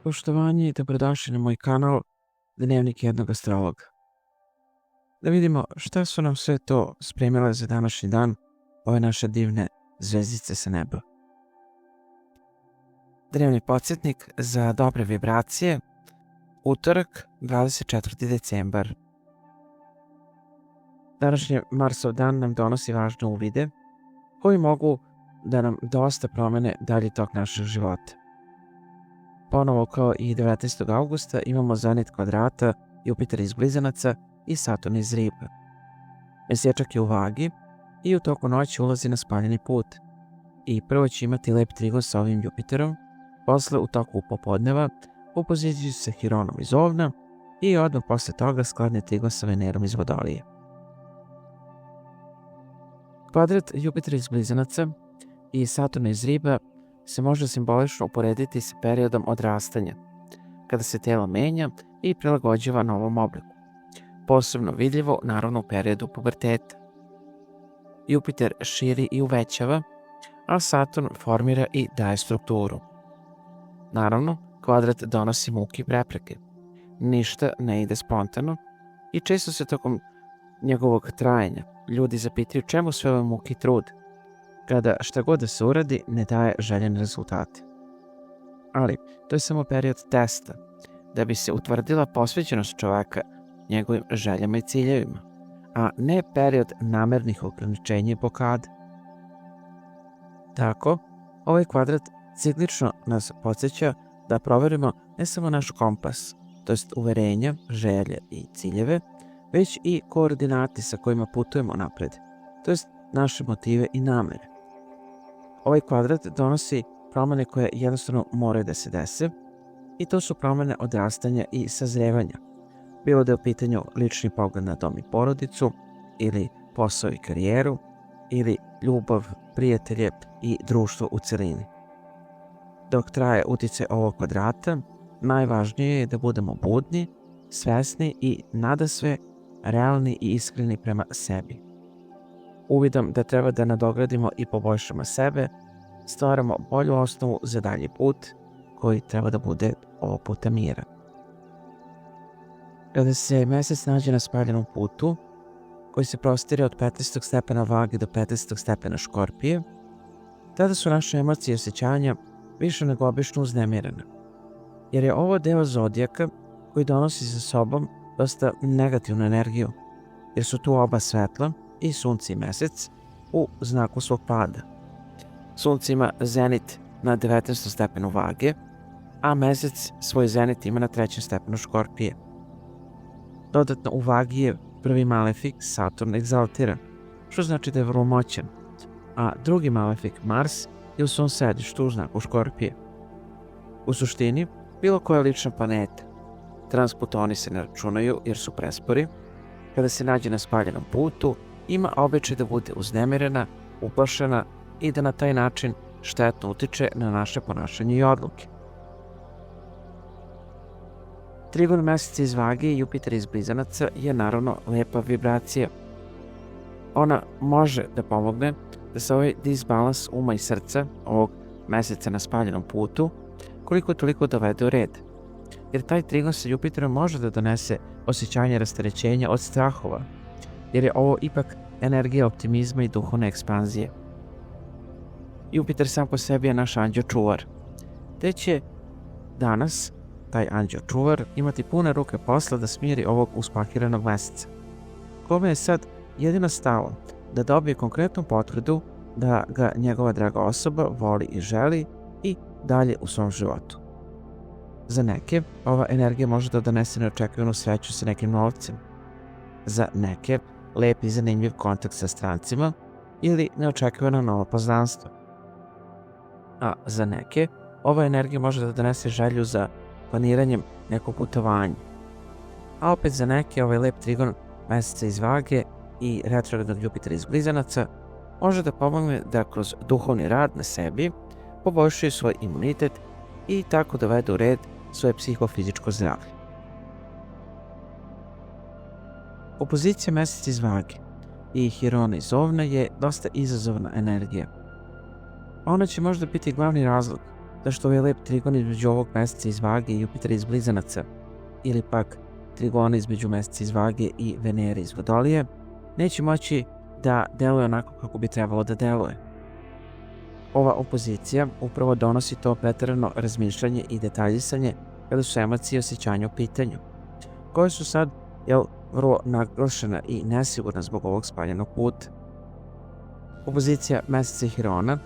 Poštovanje i dobrodošli na moj kanal Dnevnik jednog astrologa. Da vidimo šta su nam sve to spremile za današnji dan ove naše divne zvezdice sa neba. Drevni podsjetnik za dobre vibracije, utorak 24. decembar. Današnji Marsov dan nam donosi važne uvide koji mogu da nam dosta promene dalji tok našeg života. Ponovo kao i 19. augusta imamo zenit kvadrata Jupiter iz Blizanaca i Saturn iz Riba. Mesečak je u Vagi i u toku noći ulazi na spaljeni put. I prvo će imati lep trigon sa ovim Jupiterom, posle u toku popodneva u poziciji sa Hironom iz Ovna i odmah posle toga skladni trigon sa Venerom iz Vodolije. Kvadrat Jupiter iz Blizanaca i Saturna iz Riba se može simbolično uporediti sa periodom odrastanja, kada se telo menja i prilagođava novom obliku, posebno vidljivo naravno u periodu puberteta. Jupiter širi i uvećava, a Saturn formira i daje strukturu. Naravno, kvadrat donosi muke i prepreke. Ništa ne ide spontano i često se tokom njegovog trajanja ljudi zapitaju čemu sve ove muke i trud, kada šta god da se uradi ne daje željene rezultate. Ali to je samo period testa, da bi se utvrdila posvećenost čoveka njegovim željama i ciljevima, a ne period namernih ograničenja i blokada. Tako, ovaj kvadrat ciklično nas podsjeća da proverimo ne samo naš kompas, to jest uverenja, želje i ciljeve, već i koordinate sa kojima putujemo napred, to jest naše motive i namere. Ovaj kvadrat donosi promene koje jednostavno moraju da se dese i to su promene odrastanja i sazrevanja, bilo da je u pitanju lični pogled na dom i porodicu, ili posao i karijeru, ili ljubav, prijatelje i društvo u celini. Dok traje uticaj ovog kvadrata, najvažnije je da budemo budni, svesni i nadasve realni i iskreni prema sebi. Uvidom da treba da nadogradimo i poboljšamo sebe, stvaramo bolju osnovu za dalji put koji treba da bude ovog puta miran. Kada se mesec nađe na spaljenom putu, koji se prostire od 15. stepena Vage do 15. stepena Škorpije, tada su naše emocije i osjećanja više nego obično uznemirene, jer je ovo deo zodijaka koji donosi sa sobom dosta negativnu energiju, jer su tu oba svetla, i sunce i mesec, u znaku svog pada. Sunce ima zenit na 19. stepenu Vage, a mesec svoj zenit ima na 3. stepenu Škorpije. Dodatno u Vagi je prvi malefik Saturn egzaltiran, što znači da je vrlo moćan, a drugi malefik Mars je u svom sedištu u znaku Škorpije. U suštini, bilo koja lična planeta, transputoni se ne računaju jer su prespori, kada se nađe na spaljenom putu, ima običaj da bude uznemirena, uplašena i da na taj način štetno utiče na naše ponašanje i odluke. Trigon meseca iz Vage i Jupiter iz Blizanaca je naravno lepa vibracija. Ona može da pomogne da se ovaj disbalans uma i srca ovog meseca na spaljenom putu koliko toliko dovede u red, jer taj trigon sa Jupiterom može da donese osjećanje rasterećenja od strahova, jer je ovo ipak energija optimizma i duhovne ekspanzije. Jupiter sam po sebi je naš anđeo čuvar, te će danas taj anđeo čuvar imati pune ruke posla da smiri ovog uspakiranog meseca, kome je sad jedino stalo da dobije konkretnu potvrdu da ga njegova draga osoba voli i želi i dalje u svom životu. Za neke, ova energija može da donese neočekivanu sreću sa nekim novcem. Za neke, lep i zanimljiv kontakt sa strancima ili neočekivano novo poznanstvo. A za neke, ova energija može da donese želju za planiranjem nekog putovanja. A opet za neke, ovaj lep trigon meseca iz Vage i retrogradnog Jupitera iz Blizanaca može da pomogne da kroz duhovni rad na sebi poboljšaju svoj imunitet i tako dovedu u red svoje psihofizičko zdravlje. Opozicija meseca iz Vage i Hirona iz Ovna je dosta izazovna energija. Ona će možda biti glavni razlog zašto ovaj lep trigon između ovog meseca iz Vage i Jupitera iz Blizanaca, ili pak trigona između meseca iz Vage i Venere iz Vodolije, neće moći da deluje onako kako bi trebalo da deluje. Ova opozicija upravo donosi to preterano razmišljanje i detaljisanje kada su emocije i osjećanja u pitanju, koje su sad vrlo naglašena i nesigurna zbog ovog spaljenog puta. Opozicija meseca i Hirona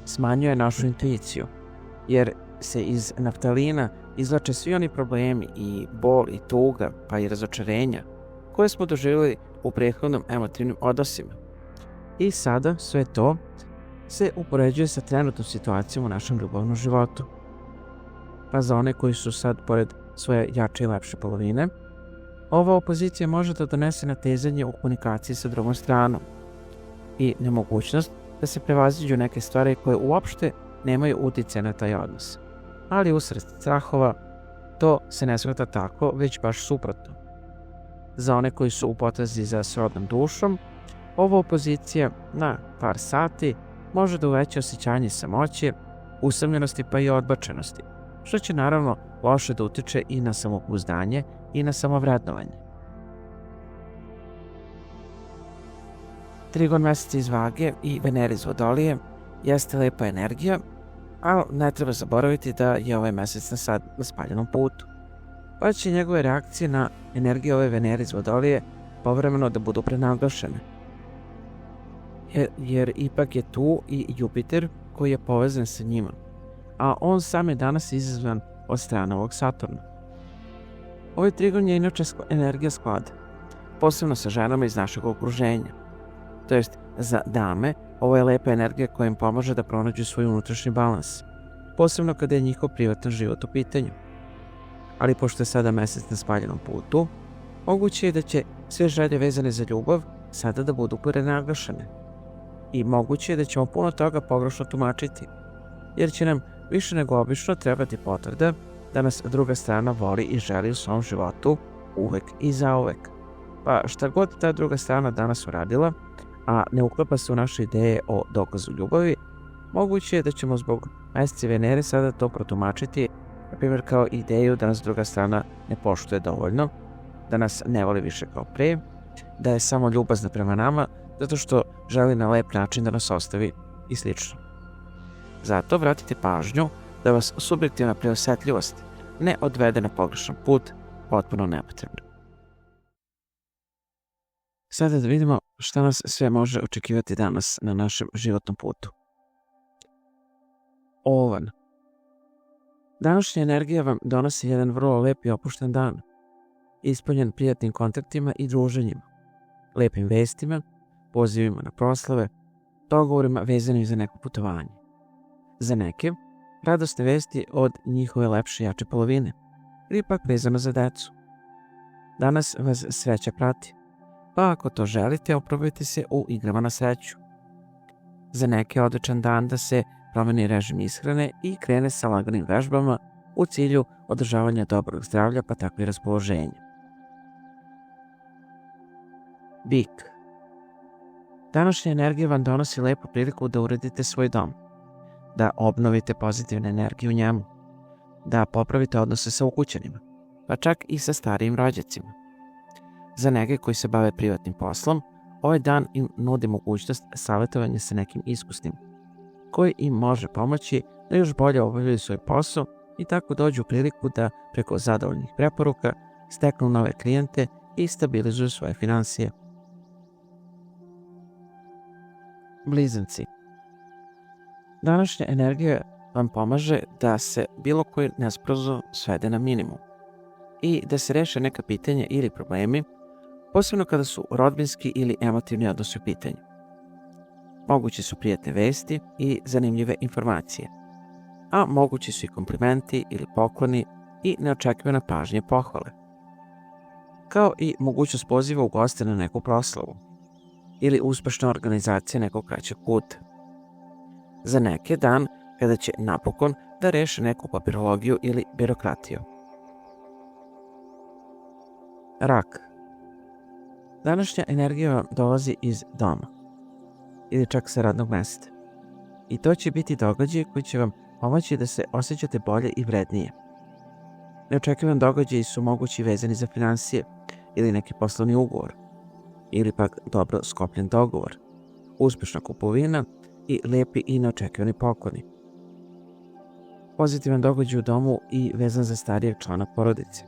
smanjuje našu intuiciju, jer se iz naftalina izvlače svi oni problemi i bol i tuga, pa i razočarenja koje smo doživjeli u prethodnom emotivnim odnosima. I sada sve to se upoređuje sa trenutnom situacijom u našem ljubavnom životu. Pa za one koji su sad pored svoje jače i lepše polovine, ova opozicija može da donese natezanje u komunikaciji sa drugom stranom i nemogućnost da se prevaziđu neke stvari koje uopšte nemaju uticaja na taj odnos. Ali usred strahova to se ne shvata tako, već baš suprotno. Za one koji su u potrazi za srodnom dušom, ova opozicija na par sati može da uveća osjećanje samoće, usamljenosti pa i odbačenosti, što će naravno loše da utiče i na samopouzdanje i na samovrednovanje. Trigon meseca iz Vage i Venere iz Vodolije jeste lepa energija, ali ne treba zaboraviti da je ovaj mesec sad na spaljenom putu, pa će njegove reakcije na energiju ove Venere iz Vodolije povremeno da budu prenaglašene. Jer ipak je tu i Jupiter koji je povezan sa njima, a on sam je danas izazvan od strane ovog Saturna. Ovaj trigon je inače energija sklada, posebno sa ženama iz našeg okruženja. To jest, za dame, ovo je lepa energija koja im pomaže da pronađu svoj unutrašnji balans, posebno kada je njihov privatan život u pitanju. Ali pošto je sada mesec na spaljenom putu, moguće je da će sve želje vezane za ljubav sada da budu prenaglašene. I moguće je da ćemo puno toga pogrešno tumačiti, jer će nam više nego obično trebati potvrda da nas druga strana voli i želi u svom životu uvek i zauvek. Pa šta god ta druga strana danas uradila, a ne uklapa se u naše ideje o dokazu ljubavi, moguće je da ćemo zbog meseca Venere sada to protumačiti, na primjer kao ideju da nas druga strana ne poštuje dovoljno, da nas ne voli više kao pre, da je samo ljubazna prema nama zato što želi na lep način da nas ostavi i slično. Zato vratite pažnju da vas subjektivna preosetljivost ne odvede na pogrešan put, potpuno nepotrebno. Sada da vidimo šta nas sve može očekivati danas na našem životnom putu. Ovan. Današnja energija vam donosi jedan vrlo lep i opušten dan, ispunjen prijatnim kontaktima i druženjima, lepim vestima, pozivima na proslave, dogovorima vezanim za neko putovanje. Za neke, radosne vesti od njihove lepše jače polovine, ili pak vezano za decu. Danas vas sreća prati, pa ako to želite, oprobajte se u igrama na sreću. Za neke je odličan dan da se promeni režim ishrane i krene sa laganim vežbama u cilju održavanja dobrog zdravlja pa tako i raspoloženja. Bik. Današnja energija vam donosi lepu priliku da uredite svoj dom, da obnovite pozitivne energije u njemu, da popravite odnose sa ukućanima, pa čak i sa starijim rođacima. Za neke koji se bave privatnim poslom, ovaj dan im nudi mogućnost savjetovanja sa nekim iskusnim, koji im može pomoći da još bolje obavljaju svoj posao i tako dođu u priliku da preko zadovoljnih preporuka steknu nove klijente i stabilizuju svoje finansije. Blizanci. Današnja energija vam pomaže da se bilo koji nesporazum svede na minimum i da se reše neka pitanja ili problemi, posebno kada su rodbinski ili emotivni odnosi u pitanju. Moguće su prijatne vesti i zanimljive informacije, a mogući su i komplimenti ili pokloni i neočekivana pažnja i pohvale, kao i mogućnost poziva u goste na neku proslavu ili uspešna organizacija nekog kraćeg puta. Za neke dan kada će napokon da reše neku papirologiju ili birokratiju. Rak. Današnja energija vam dolazi iz doma ili čak sa radnog mesta. I to će biti događaj koji će vam pomoći da se osjećate bolje i vrednije. Neočekivani događaji su mogući vezani za finansije ili neki poslovni ugovor, ili pak dobro sklopljen dogovor, uspješna kupovina i lijepi i neočekivani pokloni. Pozitivan događaj u domu i vezan za starijeg člana porodice.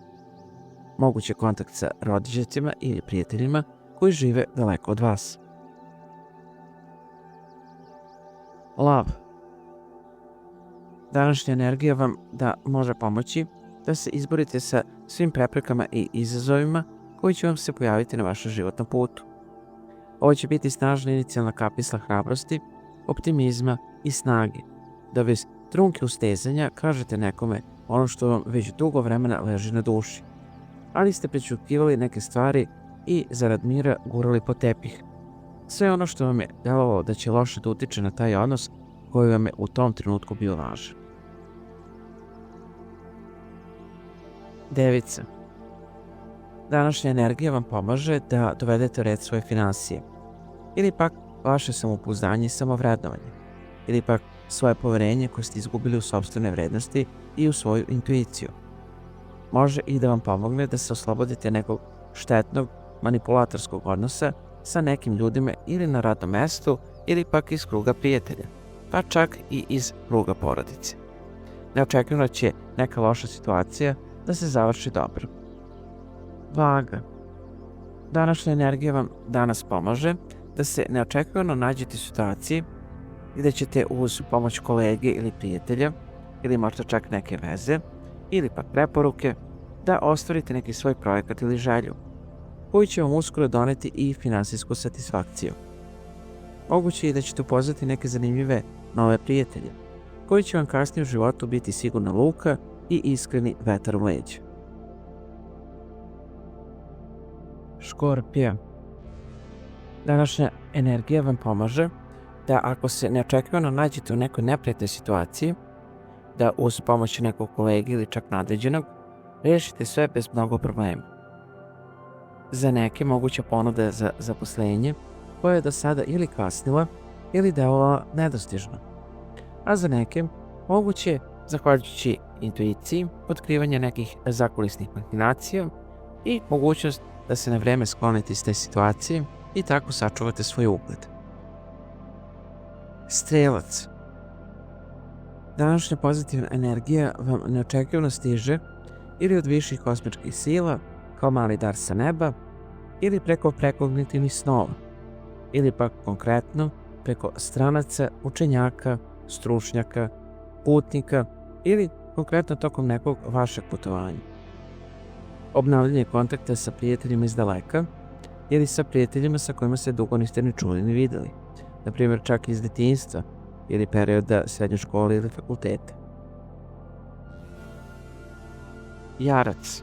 Moguće kontakt sa rođacima ili prijateljima koji žive daleko od vas. Lav. Današnja energija vam može pomoći da se izborite sa svim preprekama i izazovima koji će vam se pojaviti na vašem životnom putu. Ovo će biti snažna inicijalna kapisla hrabrosti, optimizma i snage, da bez trunke ustezanja kažete nekome ono što vam već dugo vremena leži na duši, ali ste prećutkivali neke stvari i zarad mira gurali po tepih. Sve ono što vam je delovalo da će loše da utiče na taj odnos koji vam je u tom trenutku bio važan. Devica. Današnja energija vam pomaže da dovedete u red svoje finansije, ili pak vaše samopouzdanje i samovrednovanje, ili pak svoje poverenje koje ste izgubili u sopstvene vrednosti i u svoju intuiciju. Može i da vam pomogne da se oslobodite nekog štetnog manipulatorskog odnosa sa nekim ljudima ili na radnom mestu ili pak iz kruga prijatelja, pa čak i iz kruga porodice. Neočekivano će neka loša situacija da se završi dobro. Vaga. Današnja energija vam danas pomaže da se neočekivano nađete u situaciji gdje ćete uz pomoć kolege ili prijatelja ili možda čak neke veze ili pak preporuke da ostvarite neki svoj projekat ili želju koji će vam uskoro doneti i finansijsku satisfakciju. Moguće je da ćete upoznati neke zanimljive nove prijatelje koji će vam kasnije u životu biti sigurna luka i iskreni vetar u leđa. Škorpija. Današnja energija vam pomaže da ako se neočekivano nađete u nekoj neprijatnoj situaciji, da uz pomoć nekog kolege ili čak nadređenog rešite sve bez mnogo problema. Za neke moguća ponuda za zaposlenje koja je do sada ili kasnila ili delovala nedostižno, a za neke moguće, zahvaljujući intuiciji, otkrivanje nekih zakulisnih mahinacija i mogućnost da se na vreme sklonite iz te situacije i tako sačuvate svoj ugled. Strelac. Današnja pozitivna energija vam neočekivano stiže ili od viših kosmičkih sila, kao mali dar sa neba, ili preko prekognitivnih snova, ili pak konkretno preko stranaca, učenjaka, stručnjaka, putnika ili konkretno tokom nekog vašeg putovanja. Obnavljanje kontakta sa prijateljima iz daleka ili sa prijateljima sa kojima se dugo niste ni čuli ni videli, na primjer čak iz detinjstva ili perioda srednje škole ili fakulteta. Jarac.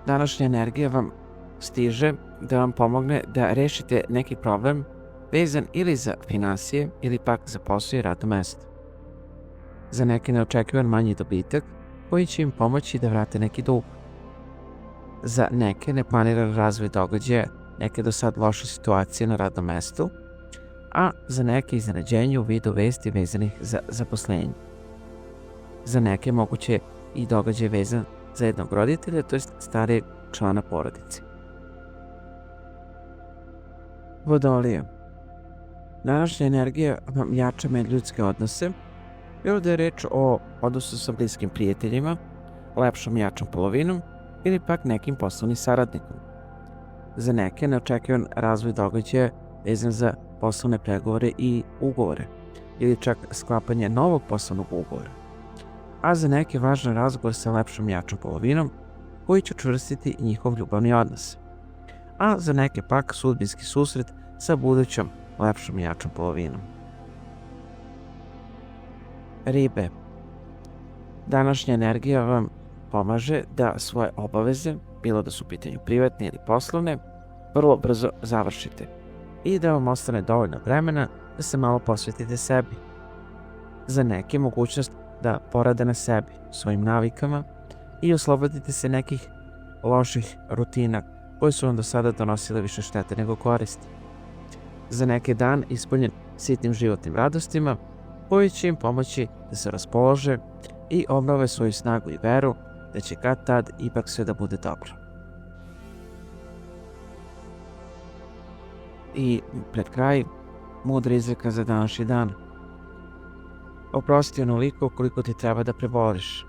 Današnja energija vam stiže da vam pomogne da rešite neki problem vezan ili za finansije ili pak za posao i radno mesto. Za neki neočekivan manji dobitak koji će im pomoći da vrate neki dug. Za neke neplaniran razvoj događaja, neke do sad loše situacije na radnom mestu, a za neke iznenađenje u vidu vesti vezanih za zaposlenje. Za neke moguće i događaj vezan za jednog roditelja, to jest starijeg člana porodice. Vodolija. Današnja energija vam jača međuljudske odnose, bilo da je reč o odnosu sa bliskim prijateljima, lepšom i jačom polovinom ili pak nekim poslovnim saradnikom. Za neke neočekivan razvoj događaja vezan za poslovne pregovore i ugovore ili čak sklapanje novog poslovnog ugovora, a za neke važan razgovor sa lepšom i jačom polovinom koji će učvrstiti njihov ljubavni odnos, a za neke pak sudbinski susret sa budućom lepšom i jačom polovinom. Ribe. Današnja energija vam pomaže da svoje obaveze, bilo da su u pitanju privatne ili poslovne, vrlo brzo završite i da vam ostane dovoljno vremena da se malo posvetite sebi. Za neke mogućnost da porade na sebi, svojim navikama i oslobodite se nekih loših rutina koje su vam do sada donosile više štete nego koristi. Za neke dan ispunjen sitnim životnim radostima koji će im pomoći da se raspolože i obnove svoju snagu i veru da će kad tad ipak sve da bude dobro. I pred kraj, mudra izreka za današnji dan. Oprosti onoliko koliko ti treba da preboliš,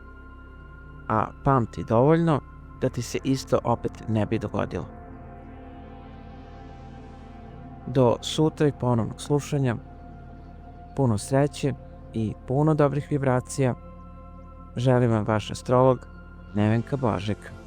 a pamti dovoljno da ti se isto opet ne bi dogodilo. Do sutra i ponovnog slušanja, puno sreće i puno dobrih vibracija. Želim vam vaš astrolog Nevenka Blažek.